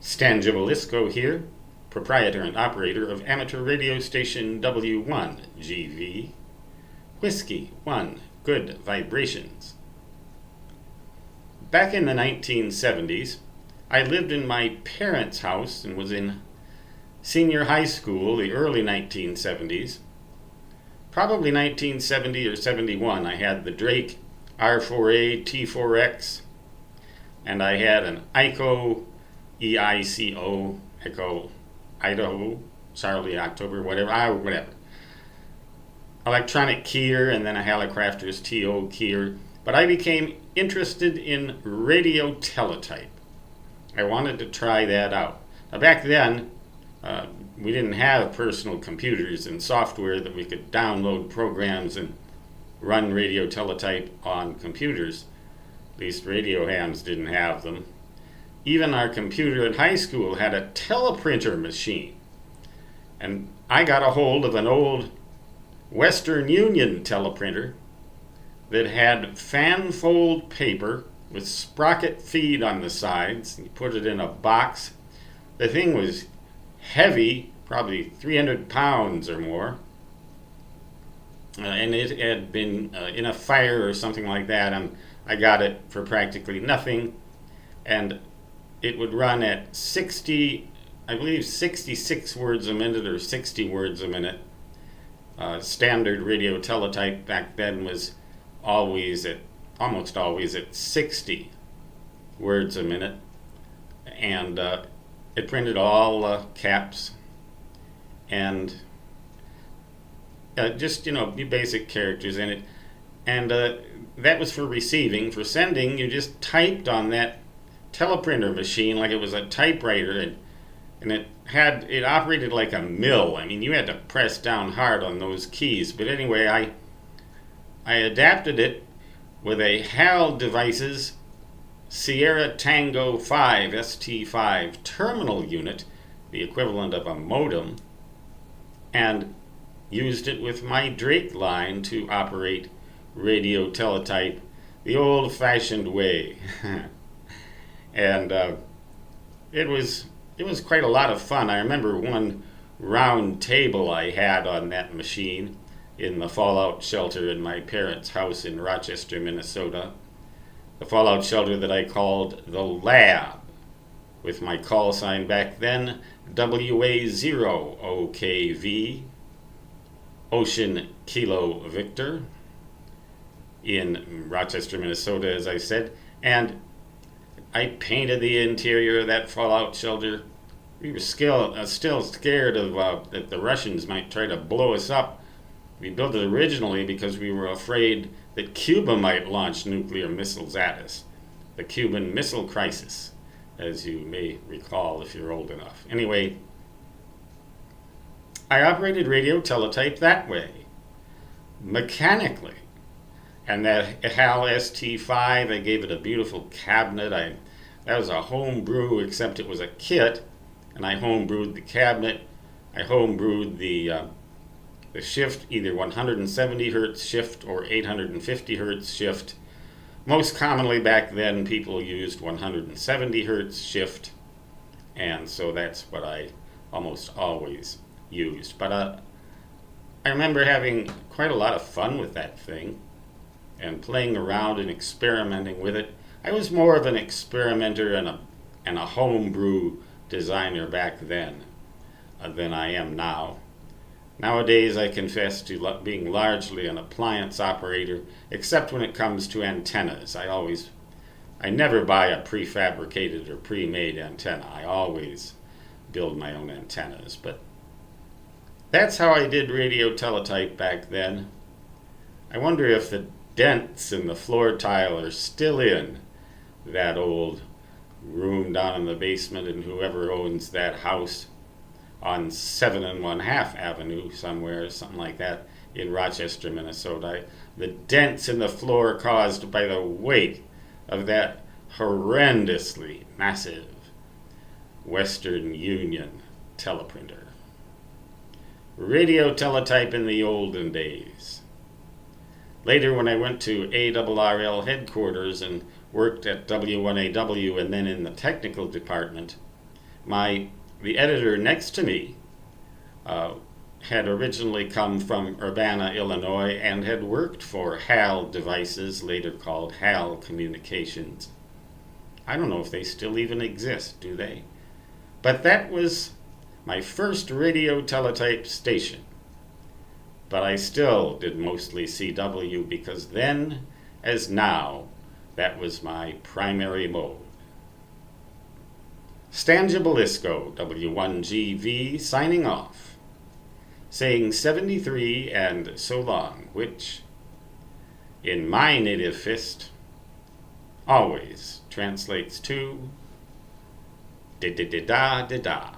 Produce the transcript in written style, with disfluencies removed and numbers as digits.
Stan Gibilisco here, proprietor and operator of amateur radio station W1GV, Whiskey 1, Good Vibrations. Back in the 1970s, I lived in my parents' house and was in senior high school, the early 1970s. Probably 1970 or 71, I had the Drake R4A T4X, and I had an EICO, EICO, Echo, Idaho, Charlie, October, whatever. Electronic keyer, and then a Hallicrafter's TO keyer. But I became interested in radio teletype. I wanted to try that out. Now back then, we didn't have personal computers and software that we could download programs and run radio teletype on computers. At least radio hams didn't have them. Even our computer at high school had a Teleprinter machine. And I got a hold of an old Western Union Teleprinter that had fanfold paper with sprocket feed on the sides. You put it in a box. The thing was heavy, probably 300 pounds or more. And it had been in a fire or something like that, and I got it for practically nothing. And it would run at 66 words a minute or 60 words a minute. Standard radio teletype back then was almost always at 60 words a minute. And it printed all caps and just, basic characters in it. And that was for receiving. For sending, you just typed on that Teleprinter machine like it was a typewriter, and it operated like a mill. I mean, you had to press down hard on those keys. But anyway, I adapted it with a HAL Devices Sierra Tango 5 ST5 terminal unit, the equivalent of a modem, and used it with my Drake line to operate radio teletype the old-fashioned way. And it was quite a lot of fun. I remember one round table I had on that machine in the fallout shelter in my parents' house in Rochester, Minnesota. The fallout shelter that I called the Lab, with my call sign back then, WA0OKV, Ocean Kilo Victor, in Rochester, Minnesota, as I said. And I painted the interior of that fallout shelter. We were still scared of that the Russians might try to blow us up. We built it originally because we were afraid that Cuba might launch nuclear missiles at us. The Cuban Missile Crisis, as you may recall if you're old enough. Anyway, I operated radio teletype that way, mechanically. And that HAL ST5, I gave it a beautiful cabinet. That was a home brew, except it was a kit, and I home brewed the cabinet. I home brewed the shift, either 170 hertz shift or 850 hertz shift. Most commonly back then, people used 170 hertz shift, and so that's what I almost always used. But I remember having quite a lot of fun with that thing and playing around and experimenting with it. I was more of an experimenter and a homebrew designer back then than I am now. Nowadays, I confess to being largely an appliance operator, except when it comes to antennas. I never buy a prefabricated or pre-made antenna. I always build my own antennas. But that's how I did radio teletype back then. I wonder if the dents in the floor tile are still in that old room down in the basement, and whoever owns that house on 7 1/2 Avenue somewhere, something like that, in Rochester, Minnesota. The dents in the floor caused by the weight of that horrendously massive Western Union Teleprinter. Radio teletype in the olden days. Later, when I went to ARRL headquarters and worked at W1AW and then in the technical department, The editor next to me had originally come from Urbana, Illinois, and had worked for HAL Devices, later called HAL Communications. I don't know if they still even exist, do they? But that was my first radio teletype station. But I still did mostly CW because then, as now, that was my primary mode. Stan Gibilisco, W1GV, signing off, saying 73 and so long, which, in my native fist, always translates to da-da-da-da-da-da.